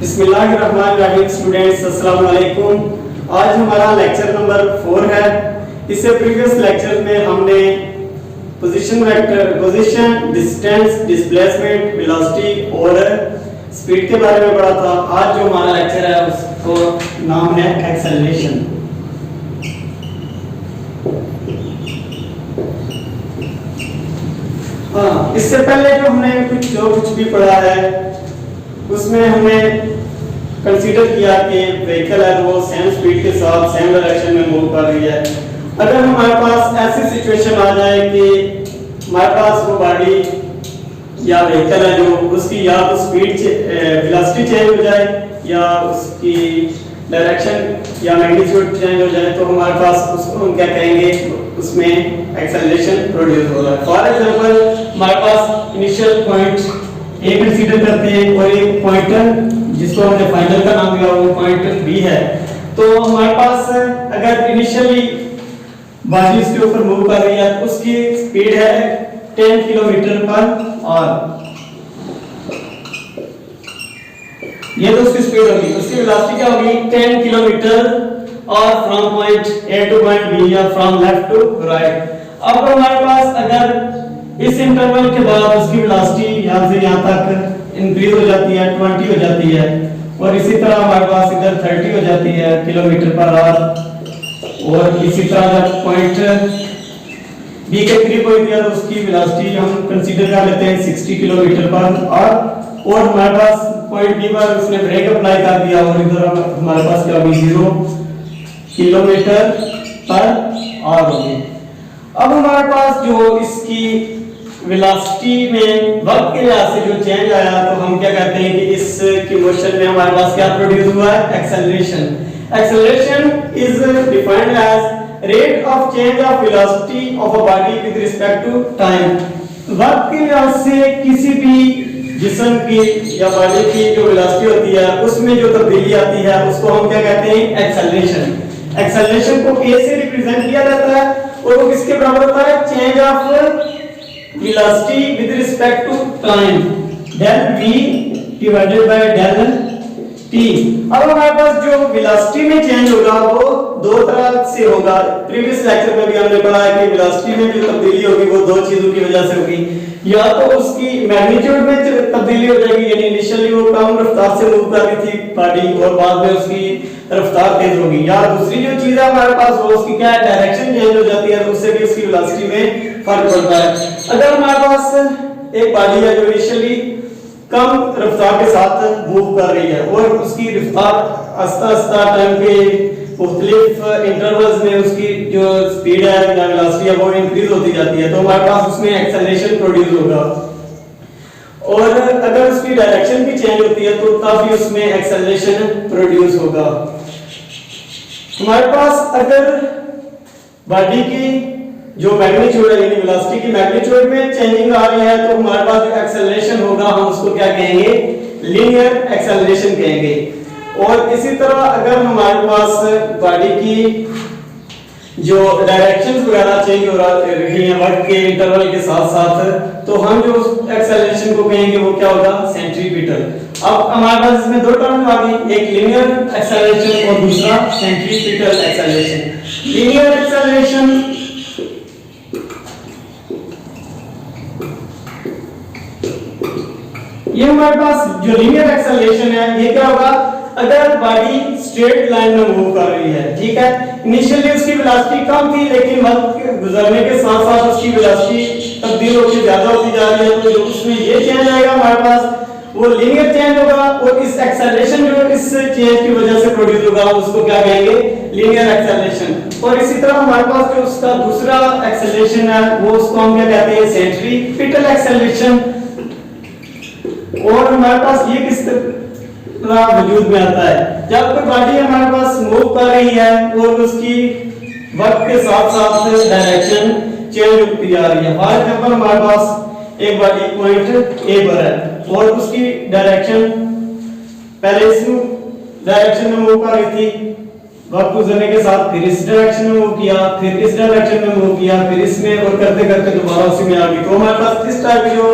बिस्मिल्लाहिर्रहमानिर्रहीम स्टूडेंट्स, अस्सलाम वालेकुम। आज हमारा लेक्चर नंबर 4 है। इससे प्रीवियस लेक्चर में हमने position vector, position, distance, displacement, velocity और स्पीड के बारे में पढ़ा था। आज जो हमारा लेक्चर है उसको नाम है एक्सेलरेशन। हाँ, इससे पहले जो हमने कुछ भी पढ़ा है उसमें हमने कंसीडर किया कि व्हीकल है वो सेम स्पीड के साथ सेम डायरेक्शन में मूव कर रही है। अगर हमारे पास ऐसी सिचुएशन आ जाए कि हमारे पास वो गाड़ी या व्हीकल है जो उसकी या तो स्पीड वेलोसिटी चेंज हो जाए या उसकी डायरेक्शन या मैग्नीट्यूड चेंज हो जाए तो हमारे पास उसको हम क्या कहेंगे, उसमें एक्सेलरेशन प्रोड्यूस होगा। फॉर एग्जांपल हमारे पास इनिशियल पॉइंट ए कंसीडर करते हैं और एक पॉइंटर जिसको हमने फाइनल का नाम दिया वो पॉइंटर बी है। तो हमारे पास अगर इनिशियली गाड़ी इसके ऊपर मूव कर रही है तो उसकी स्पीड है 10 किलोमीटर पर आवर। ये तो उसकी स्पीड होगी। उसकी वेलोसिटी क्या होगी, 10 किलोमीटर और from point A to point B या फ्रॉम लेफ्ट टू राइट। अब हमारे पास अगर इस इंटरवल के बाद उसकी वेलोसिटी यहां से यहां तक इंक्रीज हो जाती है, 20 हो जाती है और इसी तरह हमारे पास इधर 30 हो जाती है किलोमीटर पर आवर और इसी तरह जब पॉइंट बी के करीब होती है तो उसकी वेलोसिटी हम कंसीडर कर लेते हैं 60 किलोमीटर पर आवर और हमारे पास पॉइंट बी पर उसने ब्रेक अप्लाई कर दिया और इधर हमारे पास क्या होगी 0 किलोमीटर पर आवर होगी। अब हमारे पास जो इसकी वेलोसिटी में वक्त के लिहाज से जो चेंज आया तो हम क्या कहते हैं कि इसकी मोशन में हमारे पास क्या प्रोड्यूस हुआ है, acceleration. Acceleration is defined as rate of change of velocity of a body with respect to time. वक्त के लिहाज से किसी भी जिस्म की या बॉडी की जो वेलोसिटी होती है उसमें जो तब्दीली आती है उसको हम क्या कहते हैं, एक्सेलरेशन। एक्सेलरेशन को a से रिप्रेजेंट किया जाता है और वो किसके बराबर होता है, change of velocity with respect to time, del v divided by del t। अब हमारे पास जो velocity में चेंज होगा वो दो तरह से होगा। प्रीवियस लेक्चर में भी हमने पढ़ा है कि velocity में जो तब्दीली होगी वो दो चीजों की वजह से होगी, या तो उसकी मैग्नीट्यूड में तब्दीली हो जाएगी, यानी इनिशियली वो कम रफ्तार से मूव कर रही थी गाड़ी और बाद में उसकी रफ्तार तेज होगी, या दूसरी जो चीज है हमारे पास वो उसकी क्या है, डायरेक्शन चेंज हो जाती है तो उससे भी उसकी वेलोसिटी में फर्क पड़ता है। अगर हमारे पास एक गाड़ी है जो इनिशियली कम रफ्तार के साथ मूव कर रही है और उसकी रफ्तार आस्ता आस्ता टाइम के मुख्तलिफ इंटरवल्स में उसकी जो स्पीड है या वेलोसिटी है वो इंक्रीज होती जाती है तो हमारे पास उसमें एक्सेलरेशन प्रोड्यूस होगा। और अगर उसकी डायरेक्शन भी चेंज होती है तो तब भी उसमें एक्सेलरेशन प्रोड्यूस होगा। हमारे पास अगर बॉडी की जो मैग्नीट्यूड है यानी वेलोसिटी की मैग्नीट्यूड में चेंजिंग आ रही है तो हमारे पास जो एक्सेलरेशन होगा हम उसको क्या कहेंगे, लीनियर एक्सेलरेशन कहेंगे। और इसी तरह अगर हमारे पास बॉडी की जो डायरेक्शंस वगैरह चेंज हो रही हैं वक्त के इंटरवल के साथ साथ तो हम जो एक्सेलरेशन को कहेंगे वो क्या होगा, सेंट्रीपिटल। अब हमारे पास इसमें दो टर्म आ गई, एक लीनियर एक्सेलरेशन और दूसरा सेंट्रीपिटल एक्सेलरेशन। लीनियर एक्सेलरेशन ये हमारे पास जो लीनियर एक्सेलरेशन है ये क्या होगा, अगर बॉडी स्ट्रेट लाइन में मूव कर रही है, ठीक है, इनिशियली उसकी वेलोसिटी कम थी लेकिन वक्त गुजरने के साथ साथ उसकी वेलोसिटी तब्दील होकर ज्यादा होती जा रही है तो जो उसमें ये चेंज आएगा हमारे पास वो लीनियर चेंज होगा और इस एक्सेलरेशन जो इस चेंज की वजह से प्रोड्यूस होगा उसको क्या कहेंगे, लीनियर एक्सेलरेशन। और इसी तरह हमारे पास जो उसका दूसरा एक्सेलरेशन है वो उसको हम क्या कहते हैं, सेंट्रीपिटल एक्सेलरेशन। और हमारे पास ये किस तरह वजूद में आता है, जब कोई बॉडी हमारे पास मूव कर रही है और उसकी वक्त के साथ साथ डायरेक्शन चेंज होती जा रही है। फॉर एग्जांपल हमारे पास एक बॉडी पॉइंट ए पर है और उसकी डायरेक्शन पहले इस डायरेक्शन में मूव कर रही थी, वक्त गुजरने के साथ फिर इस डायरेक्शन में मूव किया, फिर इस डायरेक्शन में मूव किया, फिर इसमें और करते करते दोबारा उसी में आ गई। तो हमारे पास इस टाइप की जो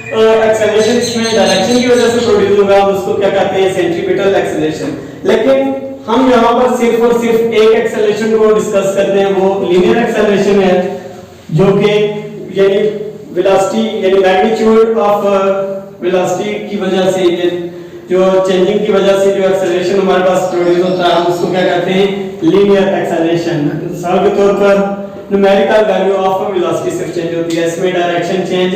एक्सेलरेशन इसमें डायरेक्शन की वजह से प्रोड्यूस होगा, उसको क्या कहते हैं, सेंट्रीपिटल एक्सेलरेशन। लेकिन हम यहाँ पर सिर्फ और सिर्फ एक एक्सेलरेशन को डिस्कस करते हैं, वो लीनियर एक्सेलरेशन है, जो कि यानी वेलोसिटी यानी मैग्नीट्यूड ऑफ वेलोसिटी की वजह से, जो चेंजिंग की वजह से जो एक्सेलरेशन हमारे पास प्रोड्यूस होता है, हम उसको क्या कहते हैं, लीनियर एक्सेलरेशन। मिसाल के तौर पर न्यूमेरिकल वैल्यू ऑफ वेलोसिटी सिर्फ चेंज होती है, इसमें डायरेक्शन चेंज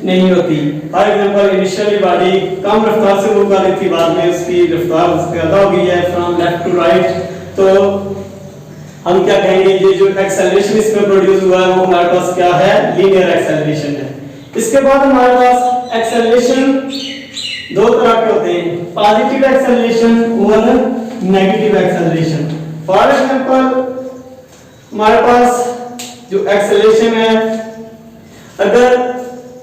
नहीं होती। फॉर एग्जांपल इनिशियली बॉडी कम रफ्तार से मूव कर रही थी, बाद में उसकी रफ्तार ज्यादा हो गई है फ्रॉम लेफ्ट टू राइट, तो हम क्या कहेंगे, ये जो एक्सेलरेशन इसमें प्रोड्यूस हुआ है वो हमारे पास क्या है, लीनियर एक्सेलरेशन है। इसके बाद हमारे पास एक्सेलरेशन दो तरह के होते हैं, पॉजिटिव एक्सेलरेशन और नेगेटिव एक्सेलरेशन। फॉर एग्जांपल हमारे पास जो एक्सेलरेशन है, अगर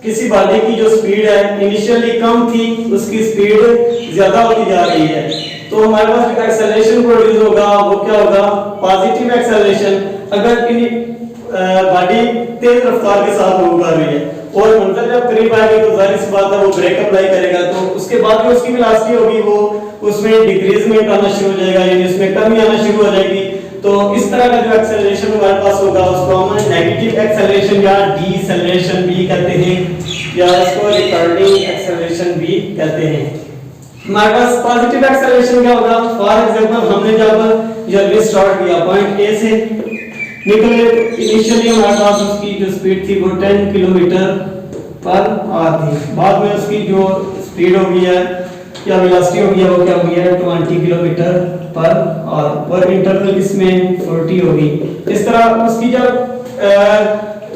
किसी बॉडी की जो स्पीड है इनिशियली कम थी, उसकी स्पीड ज्यादा होती जा रही है, तो हमारे पास जो एक्सेलरेशन प्रोड्यूस होगा वो क्या होगा, पॉजिटिव एक्सेलरेशन। अगर बॉडी तेज रफ्तार के साथ मूव कर रही है और मंजिल जब करीब आएगी तो जाहिर सी बात है वो ब्रेक अप्लाई करेगा, तो उसके बाद जो उसकी वेलोसिटी होगी वो उसमें डिक्रीजमेंट आना शुरू हो जाएगा, यानी उसमें कमी आना शुरू हो जाएगी। तो इस तरह का जो एक्सेलरेशन हमारे पास होगा उसको हम नेगेटिव एक्सेलरेशन या डीसेलरेशन भी कहते हैं, या इसको रिटार्डिंग एक्सेलरेशन भी कहते हैं। हमारे पास पॉजिटिव एक्सेलरेशन क्या होगा, फॉर एग्जांपल हमने जब जर्नी स्टार्ट किया पॉइंट ए से निकले, इनिशियली हमारे पास उसकी जो स्पीड थी वो 10 किलोमीटर पर आवर थी, बाद में उसकी जो स्पीड हो गई है या वेलोसिटी हो गई है वो क्या हो गई है, 20 किलोमीटर पर आवर, और इंटरवल इसमें 40 होगी। इस तरह उसकी जब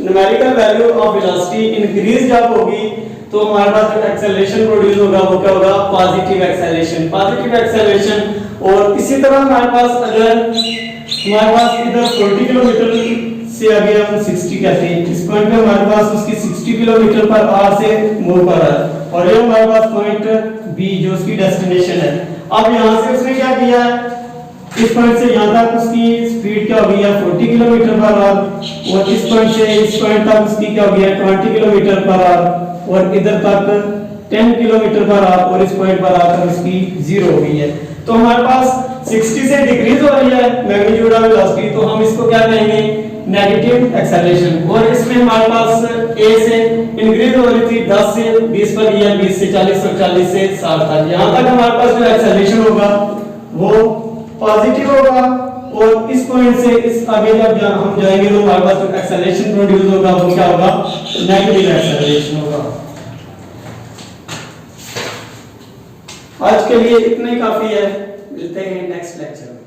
numerical value of velocity increase जब होगी तो हमारे पास जो एक्सेलरेशन प्रोड्यूस होगा वो क्या होगा, पॉजिटिव एक्सेलरेशन, पॉजिटिव एक्सेलरेशन। और इसी तरह हमारे पास अगर हमारे पास इधर 40 किलोमीटर से आगे हम 60 कहते हैं, इस पॉइंट पे हमारे पास उसकी 60 किलोमीटर पर आवर से मूव कर रहा है, और ये हमारे पास पॉइंट बी जो उसकी डेस्टिनेशन है। अब यहां से उसने क्या किया है, इस पॉइंट से यहां तक उसकी स्पीड क्या हो गई है, 40 किलोमीटर पर आवर, और इस पॉइंट से इस पॉइंट तक उसकी क्या हो गई है, 20 किलोमीटर पर आवर, और इधर तक 10 किलोमीटर पर आवर, और इस पॉइंट पर आकर उसकी 0 हो गई है। तो हमारे पास 60 से डिक्रीज हो रही है मैग्नीट्यूड ऑफ वेलोसिटी, तो हम इसको क्या कहेंगे, नेगेटिव एक्सेलरेशन। और इसमें हमारे पास ए से इंक्रीज हो रही थी 10 से 20 पर, या 20 से 40 और 40 से 60 तक, यहां तक हमारे पास जो एक्सेलरेशन होगा वो पॉजिटिव होगा। और इस पॉइंट से इस आगे जब हम जाएंगे तो हमारे पास जो एक्सेलरेशन प्रोड्यूस होगा वो क्या होगा, नेगेटिव एक्सेलरेशन होगा। आज के लिए इतना ही काफी है, मिलते हैं नेक्स्ट लेक्चर में।